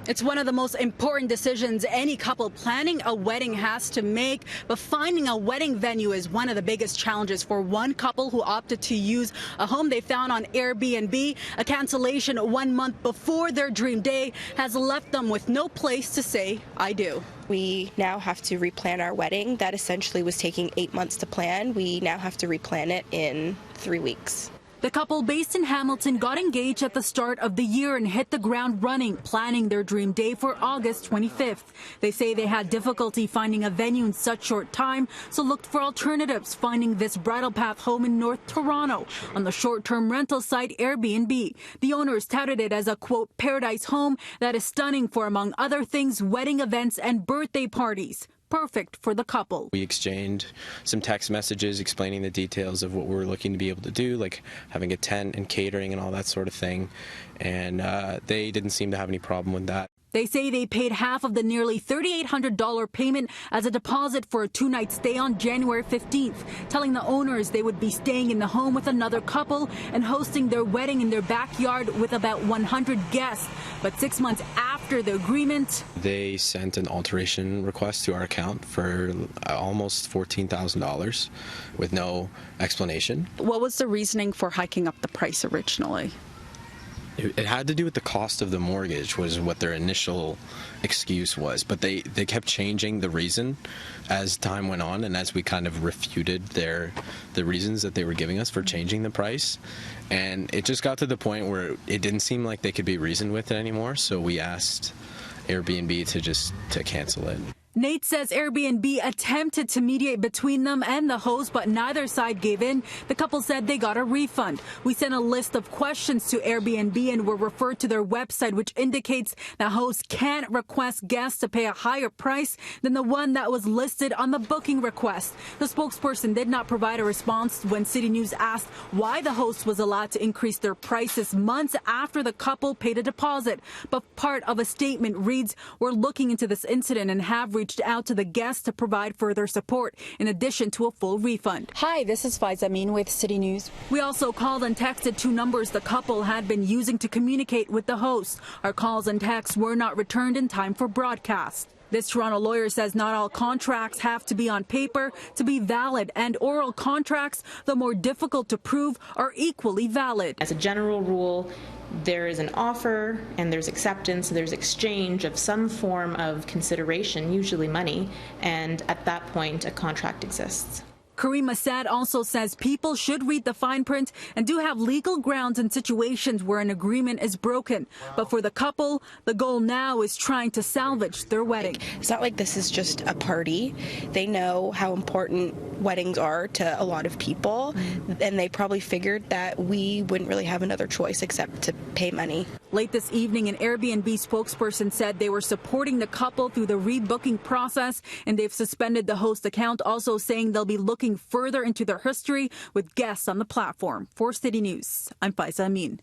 It's one of the most important decisions any couple planning a wedding has to make, but finding a wedding venue is one of the biggest challenges for one couple who opted to use a home they found on Airbnb. A cancellation 1 month before their dream day has left them with no place to say, I do. We now have to replan our wedding. That essentially was taking 8 months to plan. We now have to replan it in 3 weeks. The couple based in Hamilton got engaged at the start of the year and hit the ground running, planning their dream day for August 25th. They say they had difficulty finding a venue in such short time, so looked for alternatives, finding this bridal path home in North Toronto on the short-term rental site Airbnb. The owners touted it as a, quote, paradise home that is stunning for, among other things, wedding events and birthday parties. Perfect for the couple. We exchanged some text messages explaining the details of what we're looking to be able to do, like having a tent and catering and all that sort of thing, and they didn't seem to have any problem with that. They say they paid half of the nearly $3,800 payment as a deposit for a 2-night stay on January 15th, telling the owners they would be staying in the home with another couple and hosting their wedding in their backyard with about 100 guests. But 6 months after the agreement, they sent an alteration request to our account for almost $14,000 with no explanation. What was the reasoning for hiking up the price originally? It had to do with the cost of the mortgage was what their initial excuse was, but they kept changing the reason as time went on and as we kind of refuted the reasons that they were giving us for changing the price, and it just got to the point where it didn't seem like they could be reasoned with it anymore, so we asked Airbnb to cancel it. Nate says Airbnb attempted to mediate between them and the host, but neither side gave in. The couple said they got a refund. We sent a list of questions to Airbnb and were referred to their website, which indicates the host can't request guests to pay a higher price than the one that was listed on the booking request. The spokesperson did not provide a response when CityNews asked why the host was allowed to increase their prices months after the couple paid a deposit. But part of a statement reads, "We're looking into this incident and have reached out to the guests to provide further support, in addition to a full refund." Hi, this is Faiza Amin with City News. We also called and texted 2 numbers the couple had been using to communicate with the host. Our calls and texts were not returned in time for broadcast. This Toronto lawyer says not all contracts have to be on paper to be valid, and oral contracts, though more difficult to prove, are equally valid. As a general rule, there is an offer and there's acceptance, there's exchange of some form of consideration, usually money, and at that point a contract exists. Karima Saad also says people should read the fine print and do have legal grounds in situations where an agreement is broken. But for the couple, the goal now is trying to salvage their wedding. It's not like this is just a party. They know how important weddings are to a lot of people, and they probably figured that we wouldn't really have another choice except to pay money. Late this evening, an Airbnb spokesperson said they were supporting the couple through the rebooking process, and they've suspended the host account, also saying they'll be looking further into their history with guests on the platform. For City News, I'm Faiza Amin.